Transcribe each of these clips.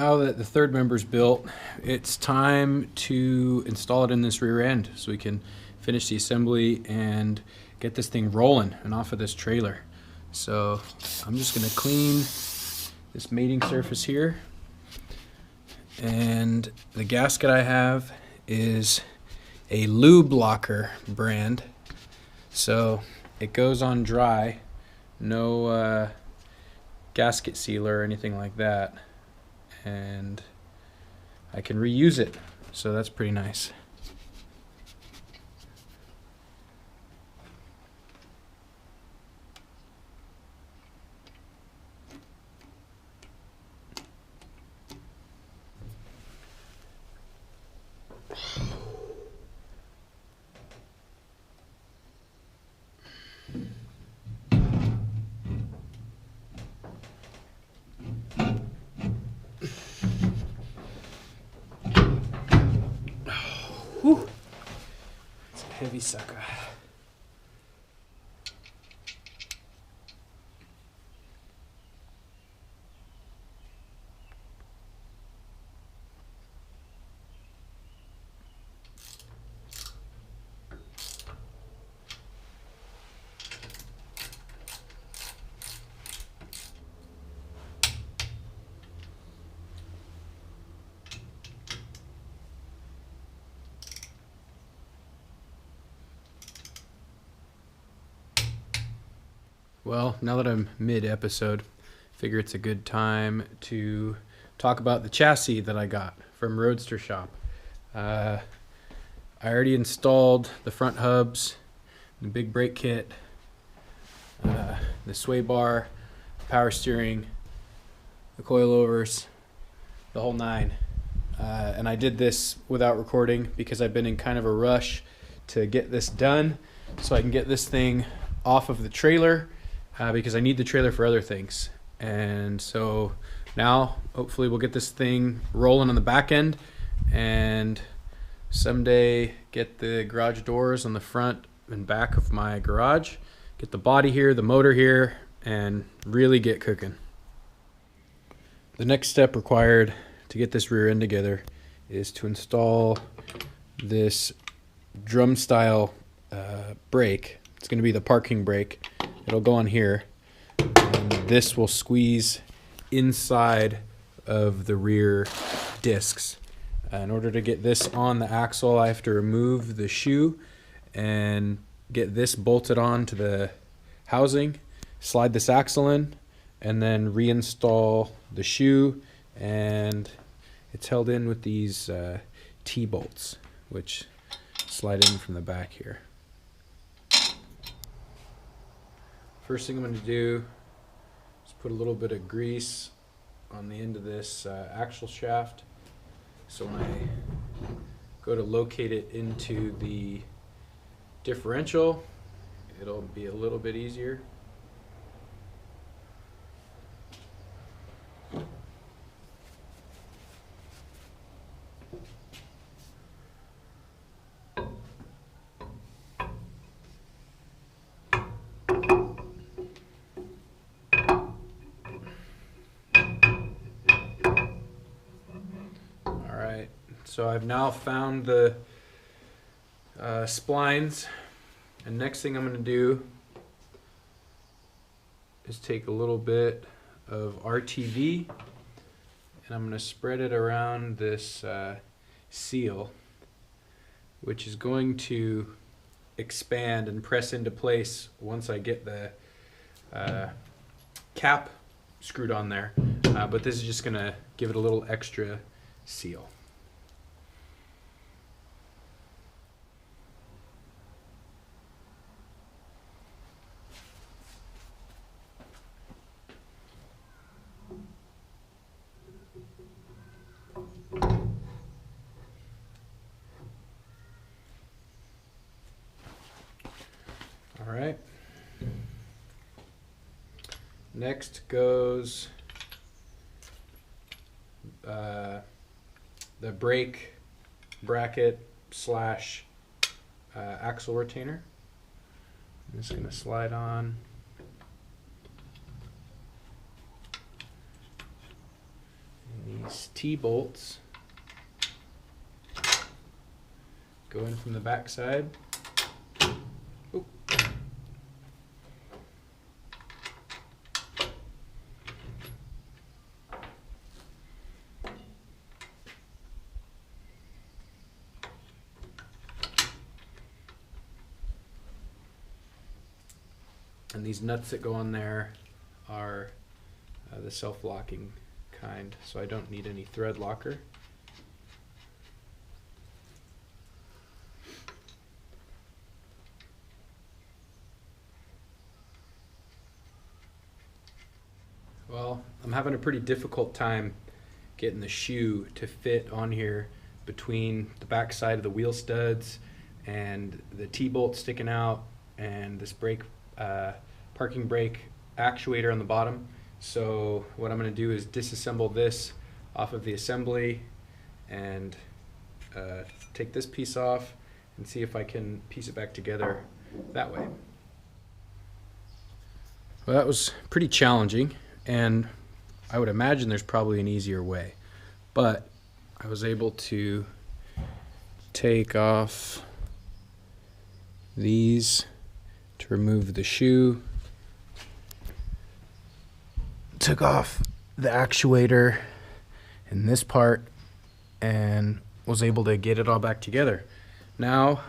now that the third member's built, it's time to install it in this rear end so we can finish the assembly and get this thing rolling and off of this trailer. So I'm just going to clean this mating surface here, and the gasket I have is a Lube Locker brand, so it goes on dry, no gasket sealer or anything like that, and I can reuse it, so that's pretty nice. Whew. It's a heavy sucker. Well, now that I'm mid-episode, figure it's a good time to talk about the chassis that I got from Roadster Shop. I already installed the front hubs, the big brake kit, the sway bar, power steering, the coilovers, the whole nine. And I did this without recording because I've been in kind of a rush to get this done so I can get this thing off of the trailer. Because I need the trailer for other things. And so now hopefully we'll get this thing rolling on the back end and someday get the garage doors on the front and back of my garage, get the body here, the motor here, and really get cooking. The next step required to get this rear end together is to install this drum style brake. It's going to be the parking brake. It'll go on here, and this will squeeze inside of the rear discs. In order to get this on the axle, I have to remove the shoe and get this bolted on to the housing, slide this axle in, and then reinstall the shoe, and it's held in with these T-bolts, which slide in from the back here. First thing I'm going to do is put a little bit of grease on the end of this axle shaft, so when I go to locate it into the differential, it'll be a little bit easier. So I've now found the splines, and next thing I'm going to do is take a little bit of RTV and I'm going to spread it around this seal, which is going to expand and press into place once I get the cap screwed on there, but this is just going to give it a little extra seal. All right. Next goes the brake bracket slash axle retainer. I'm just going to slide on. And these T-bolts go in from the back side. Oop. And these nuts that go on there are the self-locking kind, so I don't need any thread locker. Well, I'm having a pretty difficult time getting the shoe to fit on here between the back side of the wheel studs and the T-bolt sticking out and this brake parking brake actuator on the bottom. So what I'm going to do is disassemble this off of the assembly and take this piece off and see if I can piece it back together that way. Well, that was pretty challenging, and I would imagine there's probably an easier way, but I was able to take off these to remove the shoe, took off the actuator in this part, and was able to get it all back together. Now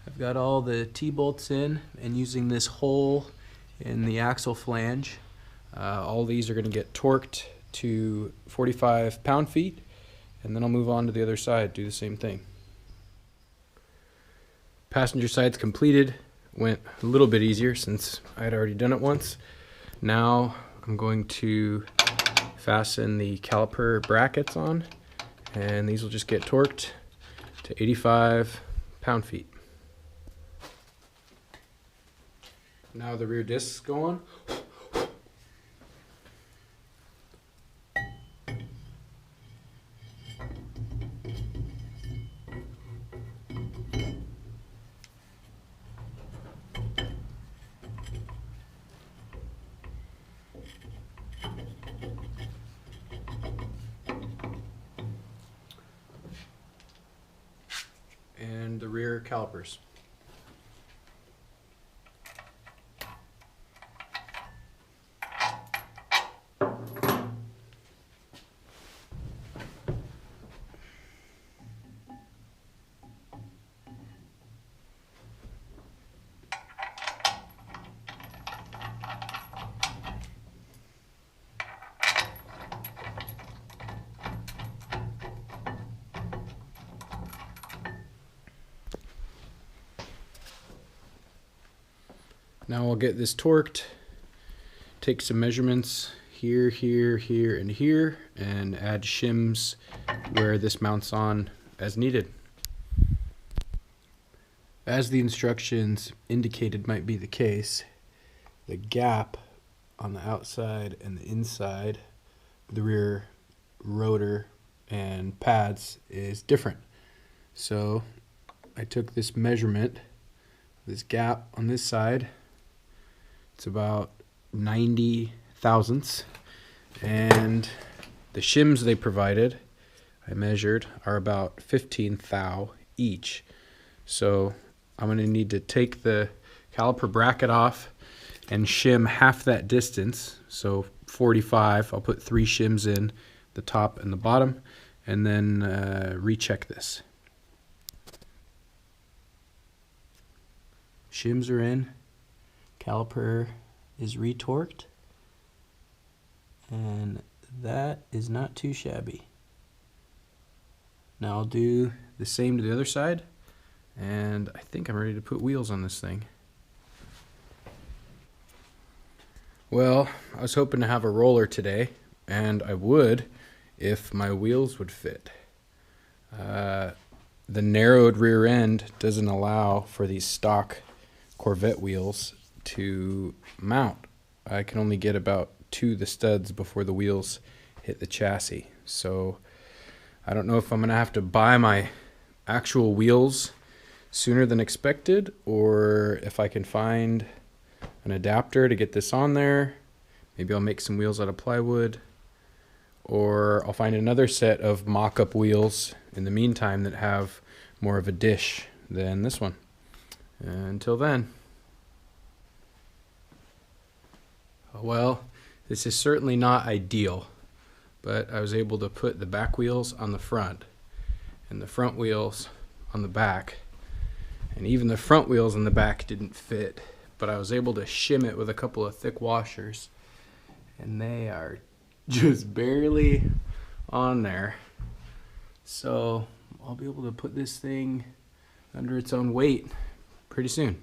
I've got all the T-bolts in, and using this hole in the axle flange, all these are going to get torqued to 45 pound-feet, and then I'll move on to the other side, do the same thing. Passenger side's completed. Went a little bit easier since I had already done it once. Now I'm going to fasten the caliper brackets on, and these will just get torqued to 85 pound-feet. Now the rear discs go on. And the rear calipers. Now I'll get this torqued, take some measurements here, here, here, and here, and add shims where this mounts on as needed. As the instructions indicated might be the case, the gap on the outside and the inside, the rear rotor and pads is different. So I took this measurement, this gap on this side, it's about 90 thousandths, and the shims they provided, I measured, are about 15 thou each. So I'm going to need to take the caliper bracket off and shim half that distance, so 45. I'll put 3 shims in, the top and the bottom, and then recheck this. Shims are in. Caliper is retorqued, and that is not too shabby. Now I'll do the same to the other side, and I think I'm ready to put wheels on this thing. Well, I was hoping to have a roller today, and I would if my wheels would fit. The narrowed rear end doesn't allow for these stock Corvette wheels to mount. I can only get about to the studs before the wheels hit the chassis. So I don't know if I'm gonna have to buy my actual wheels sooner than expected, or if I can find an adapter to get this on there. Maybe I'll make some wheels out of plywood, or I'll find another set of mock-up wheels in the meantime that have more of a dish than this one. Until then, well, this is certainly not ideal, but I was able to put the back wheels on the front and the front wheels on the back, and even the front wheels on the back didn't fit, but I was able to shim it with a couple of thick washers, and they are just barely on there. So I'll be able to put this thing under its own weight pretty soon.